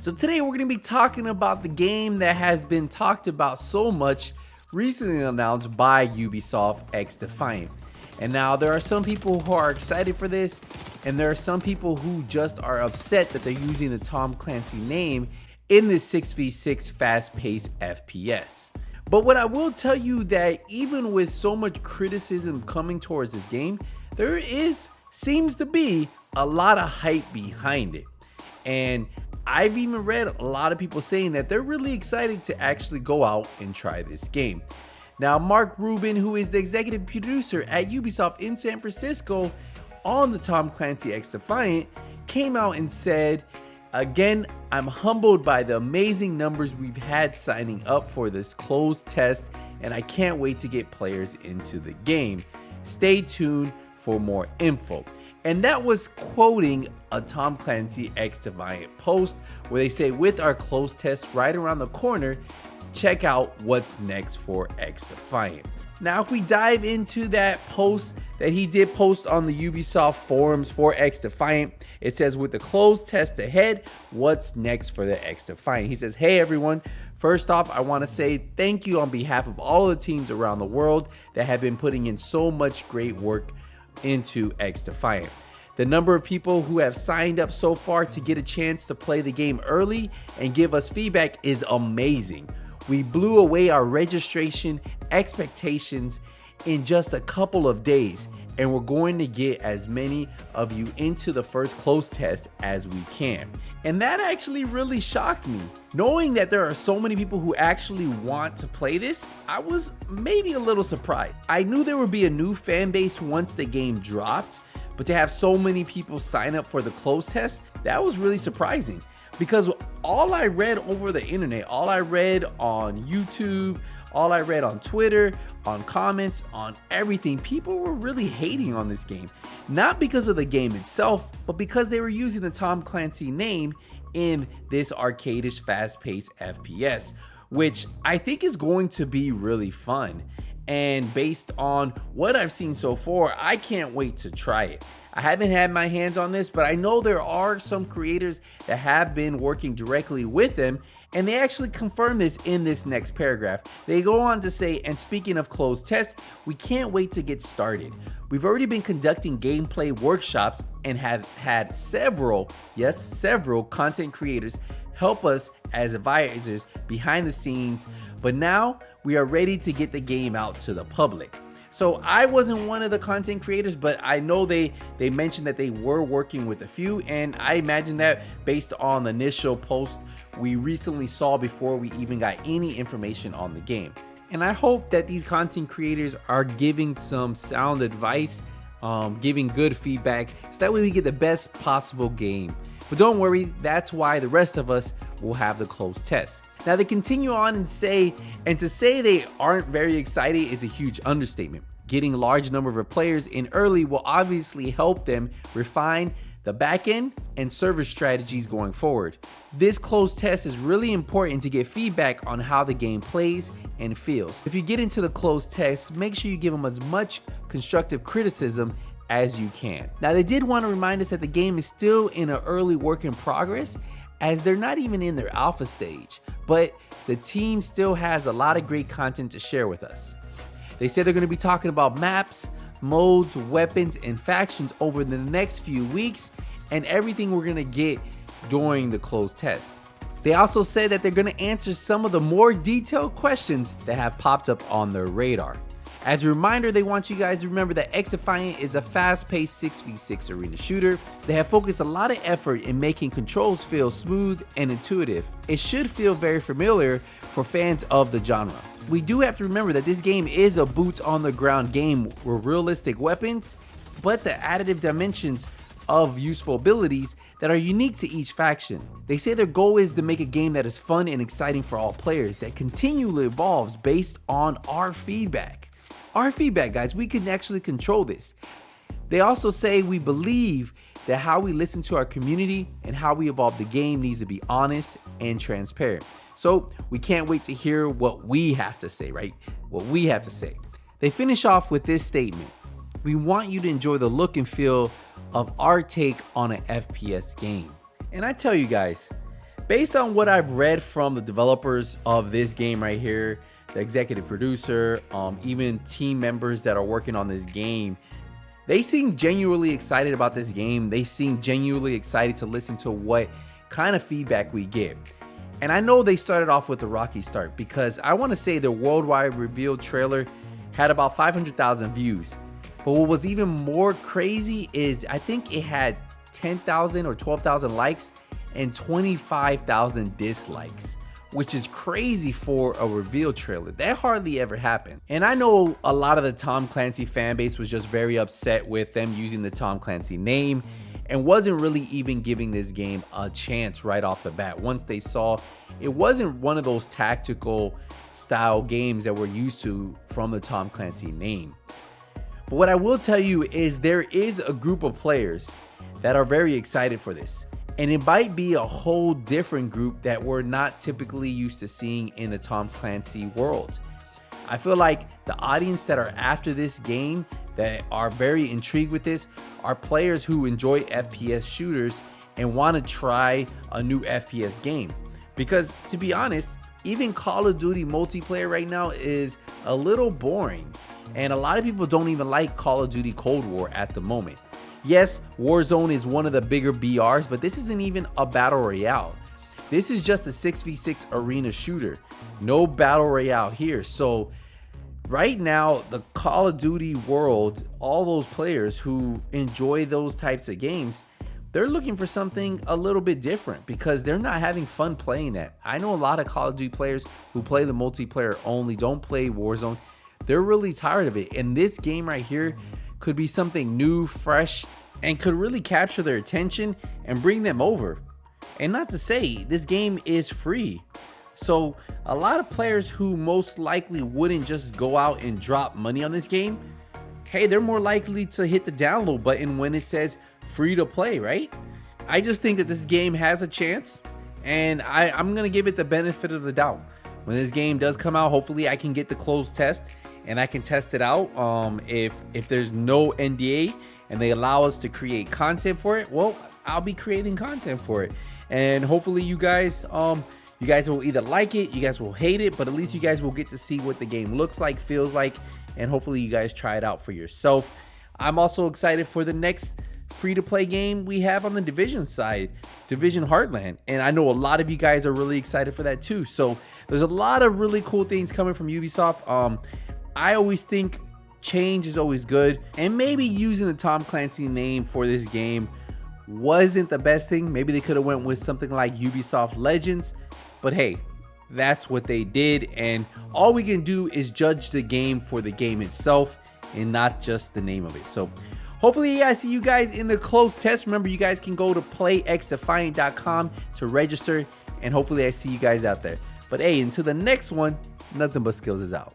So today we're going to be talking about the game that has been talked about so much, recently announced by Ubisoft, Xdefiant. And now there are some people who are excited for this, and there are some people who just are upset that they're using the Tom Clancy name in this 6v6 fast-paced FPS. But what I will tell you that even with so much criticism coming towards this game, there seems to be a lot of hype behind it. And I've even read a lot of people saying that they're really excited to actually go out and try this game. Now, Mark Rubin, who is the executive producer at Ubisoft in San Francisco on the Tom Clancy Xdefiant, came out and said, "Again, I'm humbled by the amazing numbers we've had signing up for this closed test, and I can't wait to get players into the game. Stay tuned for more info." And that was quoting a Tom Clancy Xdefiant post where they say, "With our closed test right around the corner, check out what's next for Xdefiant." Now, if we dive into that post that he did post on the Ubisoft forums for Xdefiant, it says, "With the closed test ahead, what's next for the Xdefiant?" He says, "Hey everyone, first off, I want to say thank you on behalf of all the teams around the world that have been putting in so much great work into Xdefiant. The number of people who have signed up so far to get a chance to play the game early and give us feedback is amazing. We blew away our registration expectations in just a couple of days, and we're going to get as many of you into the first closed test as we can." And that actually really shocked me. Knowing that there are so many people who actually want to play this, I was maybe a little surprised. I knew there would be a new fan base once the game dropped, but to have so many people sign up for the closed test, that was really surprising. Because all I read over the internet, all I read on YouTube, all I read on Twitter, on comments, on everything, people were really hating on this game. Not because of the game itself, but because they were using the Tom Clancy name in this arcadish fast-paced FPS, which I think is going to be really fun. And based on what I've seen so far, I can't wait to try it. I haven't had my hands on this, but I know there are some creators that have been working directly with them, and they actually confirm this in this next paragraph. They go on to say, "And speaking of closed tests, we can't wait to get started. We've already been conducting gameplay workshops and have had several content creators help us as advisors behind the scenes, but now we are ready to get the game out to the public." So I wasn't one of the content creators, but I know they mentioned that they were working with a few, and I imagine that based on the initial post we recently saw before we even got any information on the game. And I hope that these content creators are giving some sound advice, giving good feedback, so that way we get the best possible game. But don't worry, that's why the rest of us will have the closed test. Now they continue on and to say they aren't very excited is a huge understatement. Getting a large number of players in early will obviously help them refine the backend and server strategies going forward. This closed test is really important to get feedback on how the game plays and feels. If you get into the closed test, make sure you give them as much constructive criticism as you can. Now they did want to remind us that the game is still in an early work in progress, as they're not even in their alpha stage, but the team still has a lot of great content to share with us. They said they're going to be talking about maps, modes, weapons, and factions over the next few weeks, and everything we're going to get during the closed test. They also said that they're going to answer some of the more detailed questions that have popped up on their radar. As a reminder, they want you guys to remember that Xdefiant is a fast-paced 6v6 arena shooter. They have focused a lot of effort in making controls feel smooth and intuitive. It should feel very familiar for fans of the genre. We do have to remember that this game is a boots-on-the-ground game with realistic weapons, but the additive dimensions of useful abilities that are unique to each faction. They say their goal is to make a game that is fun and exciting for all players, that continually evolves based on our feedback. Our feedback, guys, we can actually control this. They also say we believe that how we listen to our community and how we evolve the game needs to be honest and transparent. So we can't wait to hear what we have to say, right? What we have to say. They finish off with this statement: "We want you to enjoy the look and feel of our take on an FPS game." And I tell you guys, Based on what I've read from the developers of this game right here, the executive producer, even team members that are working on this game, they seem genuinely excited about this game. They seem genuinely excited to listen to what kind of feedback we get. And I know they started off with a rocky start, because I want to say the worldwide reveal trailer had about 500,000 views. But what was even more crazy is I think it had 10,000 or 12,000 likes and 25,000 dislikes, which is crazy for a reveal trailer. That hardly ever happened. And I know a lot of the Tom Clancy fan base was just very upset with them using the Tom Clancy name and wasn't really even giving this game a chance right off the bat. Once they saw it wasn't one of those tactical style games that we're used to from the Tom Clancy name. But what I will tell you is there is a group of players that are very excited for this. And it might be a whole different group that we're not typically used to seeing in the Tom Clancy world. I feel like the audience that are after this game, that are very intrigued with this, are players who enjoy FPS shooters and want to try a new FPS game. Because to be honest, even Call of Duty multiplayer right now is a little boring. And a lot of people don't even like Call of Duty Cold War at the moment. Yes, Warzone is one of the bigger BRs, but this isn't even a battle royale. This is just a 6v6 arena shooter. No battle royale here. So right now, the Call of Duty world, all those players who enjoy those types of games, they're looking for something a little bit different because they're not having fun playing that. I know a lot of Call of Duty players who play the multiplayer only, don't play Warzone. They're really tired of it. And this game right here could be something new, fresh, and could really capture their attention and bring them over. And not to say, this game is free. So a lot of players who most likely wouldn't just go out and drop money on this game, hey, they're more likely to hit the download button when it says free to play, right? I just think that this game has a chance, and I'm gonna give it the benefit of the doubt. When this game does come out, hopefully I can get the closed test and I can test it out. If there's no NDA and they allow us to create content for it, well, I'll be creating content for it. And hopefully you guys will either like it, you guys will hate it, but at least you guys will get to see what the game looks like, feels like, and hopefully you guys try it out for yourself. I'm also excited for the next free-to-play game we have on the Division side, Division Heartland, and I know a lot of you guys are really excited for that too. So there's a lot of really cool things coming from Ubisoft. I always think change is always good, and maybe using the Tom Clancy name for this game wasn't the best thing. Maybe they could have went with something like Ubisoft Legends, but hey, that's what they did, and all we can do is judge the game for the game itself and not just the name of it. So hopefully I see you guys in the closed test. Remember, you guys can go to playxdefiant.com to register, and hopefully I see you guys out there. But hey, until the next one, Nothing But Skills is out.